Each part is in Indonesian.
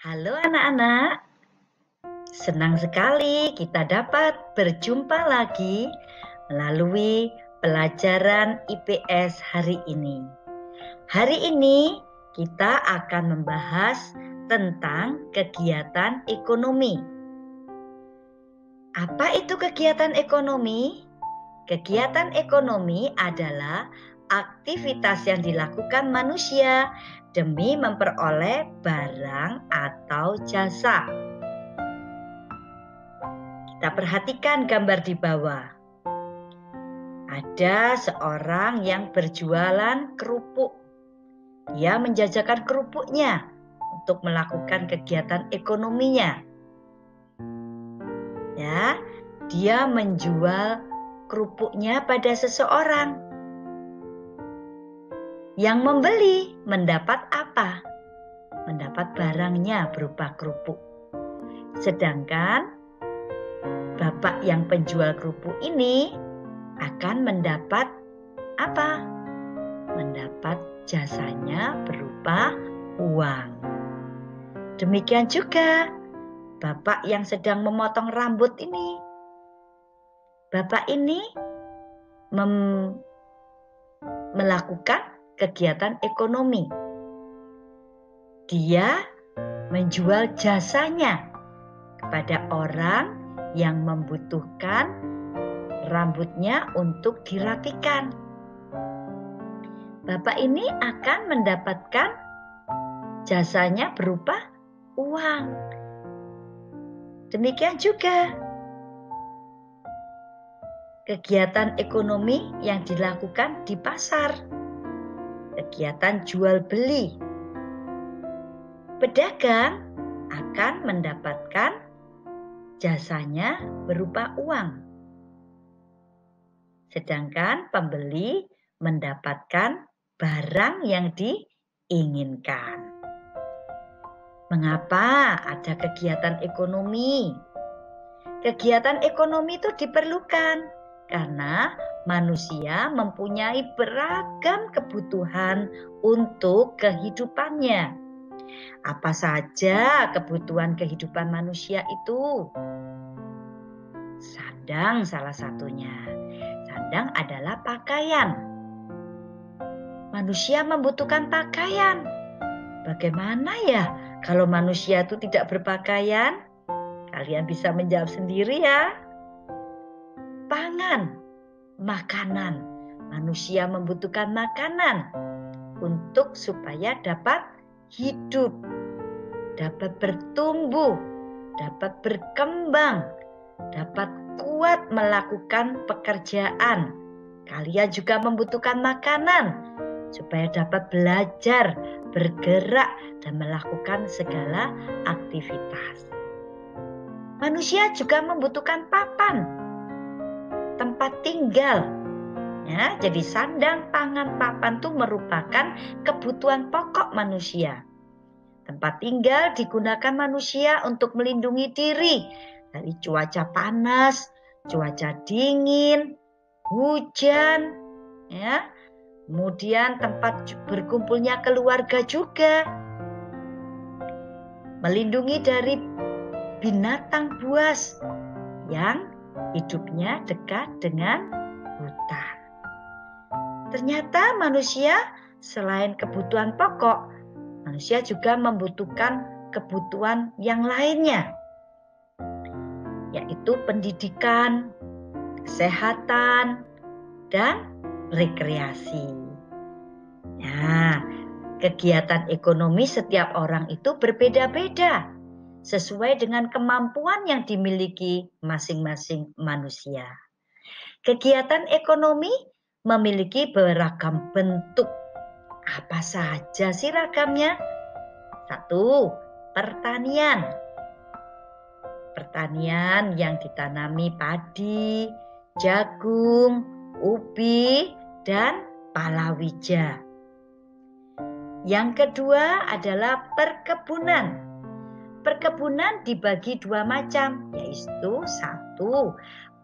Halo anak-anak, senang sekali kita dapat berjumpa lagi melalui pelajaran IPS hari ini. Hari ini kita akan membahas tentang kegiatan ekonomi. Apa itu kegiatan ekonomi? Kegiatan ekonomi adalah aktivitas yang dilakukan manusia demi memperoleh barang atau jasa. Kita perhatikan gambar di bawah. Ada seorang yang berjualan kerupuk. Dia menjajakan kerupuknya untuk melakukan kegiatan ekonominya. Ya, dia menjual kerupuknya pada seseorang. Yang membeli mendapat apa? Mendapat barangnya berupa kerupuk. Sedangkan bapak yang penjual kerupuk ini akan mendapat apa? Mendapat jasanya berupa uang. Demikian juga bapak yang sedang memotong rambut ini. Bapak ini melakukan kegiatan ekonomi. Dia menjual jasanya kepada orang yang membutuhkan rambutnya untuk dirapikan. Bapak ini akan mendapatkan jasanya berupa uang. Demikian juga kegiatan ekonomi yang dilakukan di pasar, kegiatan jual beli. Pedagang akan mendapatkan jasanya berupa uang, sedangkan pembeli mendapatkan barang yang diinginkan. Mengapa ada kegiatan ekonomi? Kegiatan ekonomi itu diperlukan karena manusia mempunyai beragam kebutuhan untuk kehidupannya. Apa saja kebutuhan kehidupan manusia itu? Sandang salah satunya. Sandang adalah pakaian. Manusia membutuhkan pakaian. Bagaimana ya kalau manusia itu tidak berpakaian? Kalian bisa menjawab sendiri ya. Pangan, makanan. Manusia membutuhkan makanan untuk supaya dapat hidup, dapat bertumbuh, dapat berkembang, dapat kuat melakukan pekerjaan. Kalian juga membutuhkan makanan supaya dapat belajar, bergerak, dan melakukan segala aktivitas. Manusia juga membutuhkan papan, tempat tinggal. Ya, jadi sandang, pangan, papan itu merupakan kebutuhan pokok manusia. Tempat tinggal digunakan manusia untuk melindungi diri dari cuaca panas, cuaca dingin, hujan, ya. Kemudian tempat berkumpulnya keluarga juga. Melindungi dari binatang buas yang hidupnya dekat dengan hutan. Ternyata manusia selain kebutuhan pokok, manusia juga membutuhkan kebutuhan yang lainnya, yaitu pendidikan, kesehatan, dan rekreasi. Nah, kegiatan ekonomi setiap orang itu berbeda-beda sesuai dengan kemampuan yang dimiliki masing-masing manusia. Kegiatan ekonomi memiliki beragam bentuk. Apa saja sih ragamnya? 1. Pertanian. Pertanian yang ditanami padi, jagung, ubi, dan palawija. Yang kedua adalah perkebunan. Perkebunan dibagi dua macam, yaitu 1.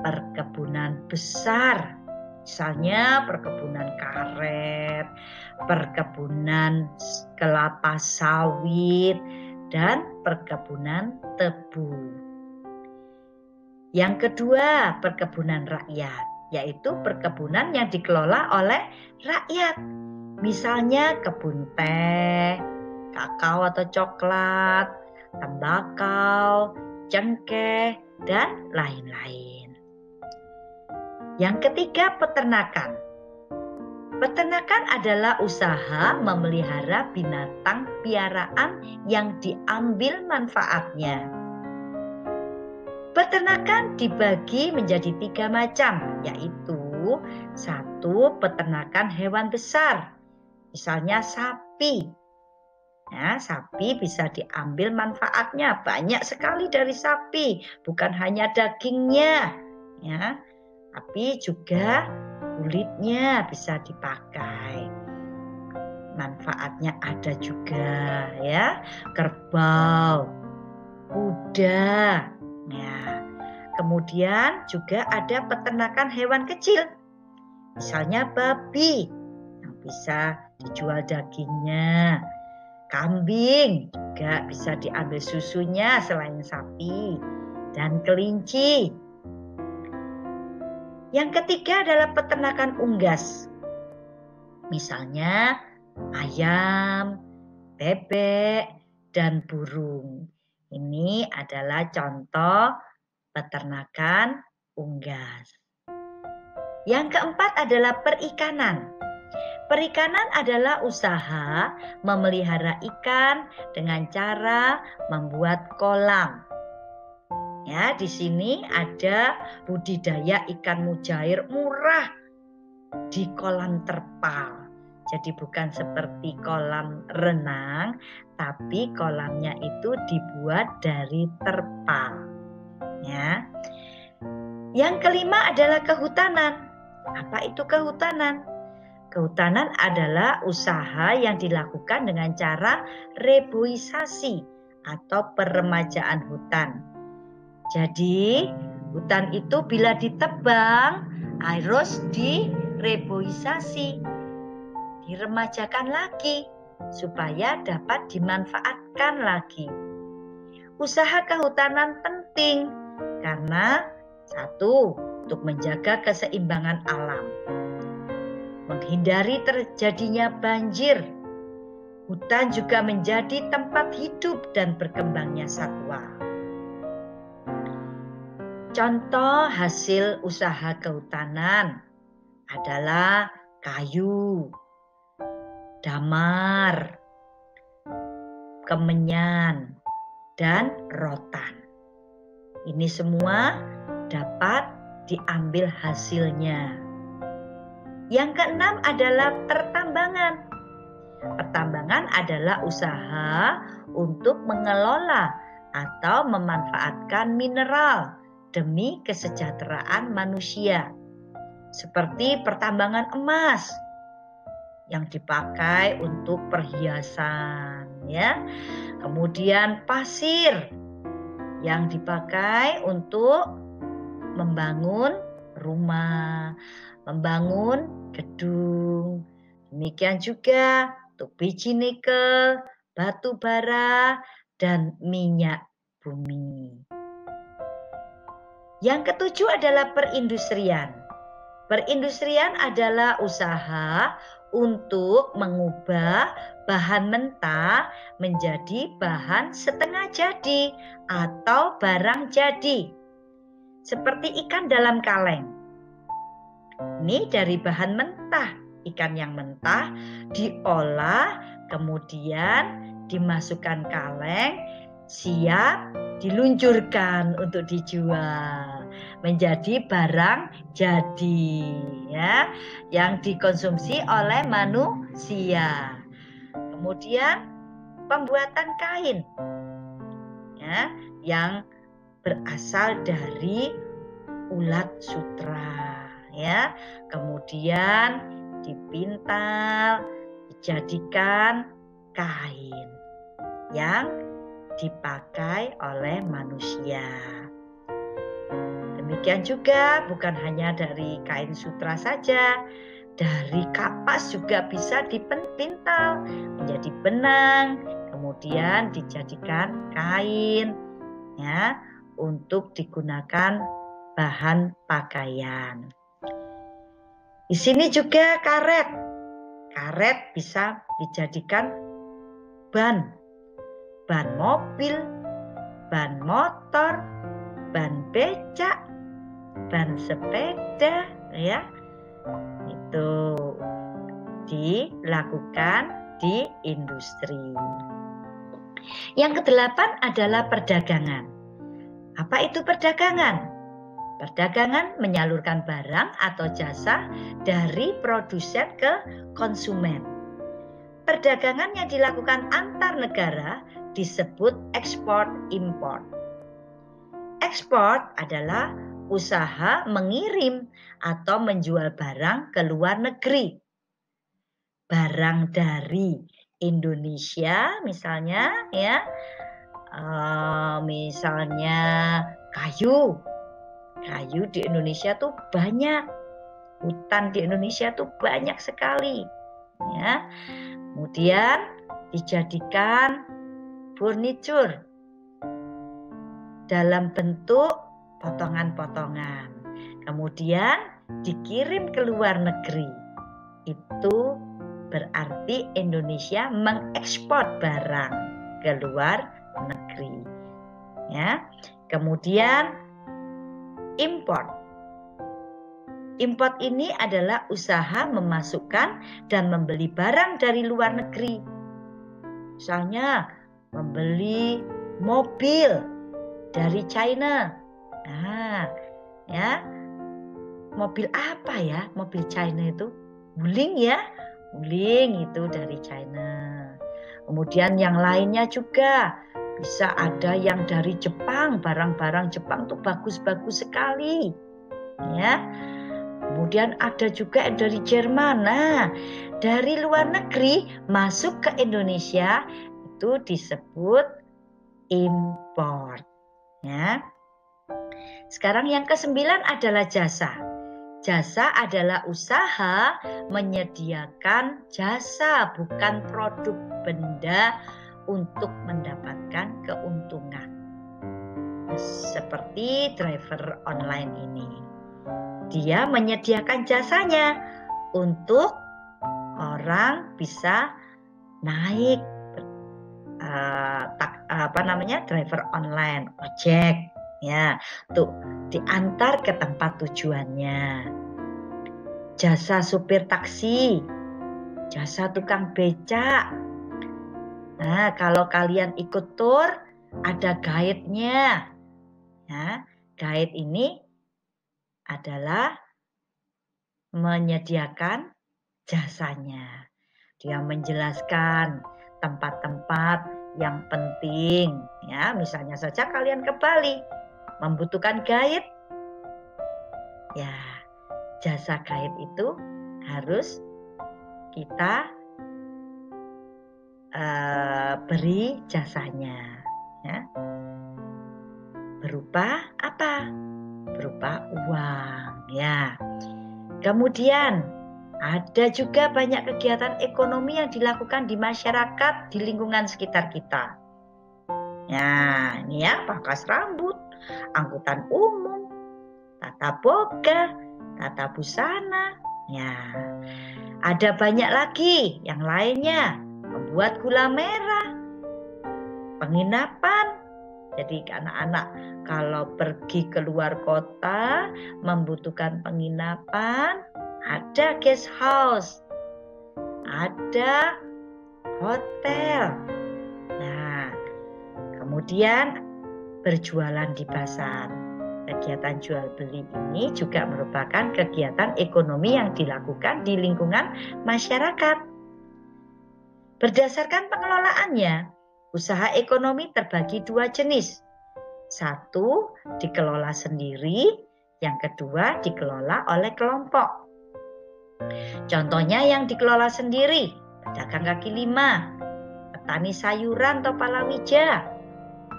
Perkebunan besar, misalnya perkebunan karet, perkebunan kelapa sawit, dan perkebunan tebu. Yang kedua, perkebunan rakyat, yaitu perkebunan yang dikelola oleh rakyat. Misalnya kebun teh, kakao atau coklat, tembakau, cengkeh, dan lain-lain. Yang ketiga, peternakan. Peternakan adalah usaha memelihara binatang piaraan yang diambil manfaatnya. Peternakan dibagi menjadi 3 macam, yaitu 1. Peternakan hewan besar, misalnya sapi. Ya, sapi bisa diambil manfaatnya, banyak sekali dari sapi, bukan hanya dagingnya, ya, tapi juga kulitnya bisa dipakai. Manfaatnya ada juga, ya, kerbau, kuda. Ya. Kemudian juga ada peternakan hewan kecil, misalnya babi yang bisa dijual dagingnya. Kambing juga bisa diambil susunya selain sapi, dan kelinci. Yang ketiga adalah peternakan unggas. Misalnya ayam, bebek, dan burung. Ini adalah contoh peternakan unggas. Yang keempat adalah perikanan. Perikanan adalah usaha memelihara ikan dengan cara membuat kolam. Ya, di sini ada budidaya ikan mujair murah di kolam terpal. Jadi bukan seperti kolam renang, tapi kolamnya itu dibuat dari terpal. Ya. Yang kelima adalah kehutanan. Apa itu kehutanan? Kehutanan adalah usaha yang dilakukan dengan cara reboisasi atau peremajaan hutan. Jadi, hutan itu bila ditebang, harus direboisasi, diremajakan lagi supaya dapat dimanfaatkan lagi. Usaha kehutanan penting karena 1. Untuk menjaga keseimbangan alam, menghindari terjadinya banjir. Hutan juga menjadi tempat hidup dan berkembangnya satwa. Contoh hasil usaha kehutanan adalah kayu, damar, kemenyan, dan rotan. Ini semua dapat diambil hasilnya. Yang keenam adalah pertambangan. Pertambangan adalah usaha untuk mengelola atau memanfaatkan mineral demi kesejahteraan manusia. Seperti pertambangan emas yang dipakai untuk perhiasan, ya. Kemudian pasir yang dipakai untuk membangun rumah, membangun gedung. Demikian juga untuk biji nikel, batu bara, dan minyak bumi. Yang ketujuh adalah perindustrian. Perindustrian adalah usaha untuk mengubah bahan mentah menjadi bahan setengah jadi atau barang jadi. Seperti ikan dalam kaleng. Ini dari bahan mentah. Ikan yang mentah diolah, kemudian dimasukkan kaleng, siap diluncurkan untuk dijual menjadi barang jadi, ya, yang dikonsumsi oleh manusia. Kemudian pembuatan kain, ya, yang berasal dari ulat sutra, ya, kemudian dipintal, dijadikan kain yang dipakai oleh manusia. Demikian juga bukan hanya dari kain sutra saja, dari kapas juga bisa dipintal menjadi benang, kemudian kemudian dijadikan kain ya untuk digunakan bahan pakaian. Di sini juga karet. Karet bisa dijadikan ban mobil, ban motor, ban becak, ban sepeda ya. Itu dilakukan di industri. Yang kedelapan adalah perdagangan. Apa itu perdagangan? Perdagangan menyalurkan barang atau jasa dari produsen ke konsumen. Perdagangan yang dilakukan antar negara disebut ekspor-impor. Ekspor adalah usaha mengirim atau menjual barang ke luar negeri. Barang dari Indonesia misalnya ya, misalnya kayu di Indonesia tuh banyak, hutan di Indonesia tuh banyak sekali ya. Kemudian dijadikan furniture dalam bentuk potongan-potongan, kemudian dikirim ke luar negeri. Itu berarti Indonesia mengekspor barang ke luar negeri ya. Kemudian import. Import ini adalah usaha memasukkan dan membeli barang dari luar negeri. Misalnya membeli mobil dari China. Nah, ya. Mobil apa ya? Mobil China itu? Wuling ya. Wuling itu dari China. Kemudian yang lainnya juga bisa ada yang dari Jepang. Barang-barang Jepang tuh bagus-bagus sekali. Ya. Kemudian ada juga dari Jerman. Nah, dari luar negeri masuk ke Indonesia itu disebut import. Ya. Sekarang yang ke-9 adalah jasa. Jasa adalah usaha menyediakan jasa, bukan produk benda untuk mendapatkan keuntungan. Seperti driver online ini. Dia menyediakan jasanya untuk orang bisa naik driver online, ojek ya, tuh diantar ke tempat tujuannya. Jasa supir taksi, jasa tukang becak. Nah, kalau kalian ikut tur ada guide-nya. Ya, guide ini adalah menyediakan jasanya. Dia menjelaskan tempat-tempat yang penting. Ya, misalnya saja kalian ke Bali, membutuhkan guide. Ya, jasa guide itu harus kita beri jasanya. Ya. Berupa apa? Berupa uang. Ya. Kemudian ada juga banyak kegiatan ekonomi yang dilakukan di masyarakat di lingkungan sekitar kita. Ya, ini ya, pangkas rambut, angkutan umum, tata boga, tata busana. Ya, ada banyak lagi yang lainnya. Membuat gula merah, penginapan. Jadi anak-anak kalau pergi ke luar kota membutuhkan penginapan, ada guest house, ada hotel. Nah, kemudian berjualan di pasar. Kegiatan jual beli ini juga merupakan kegiatan ekonomi yang dilakukan di lingkungan masyarakat. Berdasarkan pengelolaannya, usaha ekonomi terbagi 2 jenis. Satu dikelola sendiri, yang kedua dikelola oleh kelompok. Contohnya yang dikelola sendiri, pedagang kaki lima, petani sayuran atau palawija,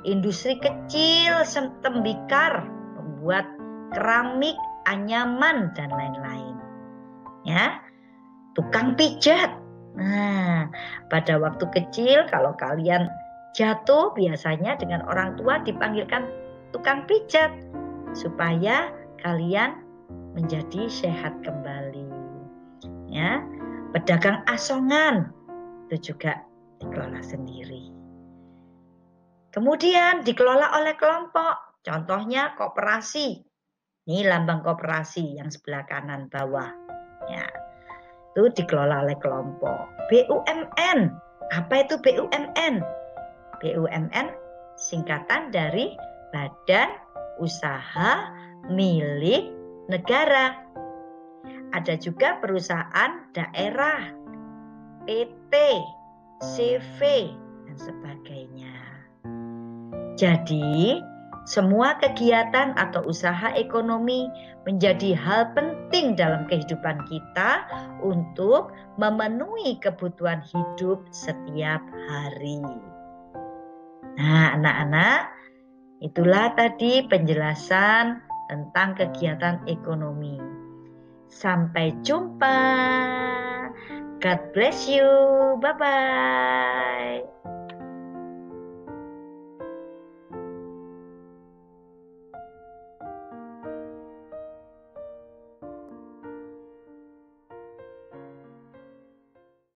industri kecil, tembikar, pembuat keramik, anyaman, dan lain-lain. Ya, tukang pijat. Nah, pada waktu kecil kalau kalian Jatuh biasanya dengan orang tua dipanggilkan tukang pijat supaya kalian menjadi sehat kembali. Ya, pedagang asongan itu juga dikelola sendiri. Kemudian dikelola oleh kelompok, contohnya koperasi. Ini lambang koperasi yang sebelah kanan bawah. Ya, itu dikelola oleh kelompok. BUMN, apa itu BUMN? BUMN singkatan dari Badan Usaha Milik Negara. Ada juga perusahaan daerah, PT, CV, dan sebagainya. Jadi, semua kegiatan atau usaha ekonomi menjadi hal penting dalam kehidupan kita untuk memenuhi kebutuhan hidup setiap hari. Nah, anak-anak, itulah tadi penjelasan tentang kegiatan ekonomi. Sampai jumpa. God bless you. Bye-bye.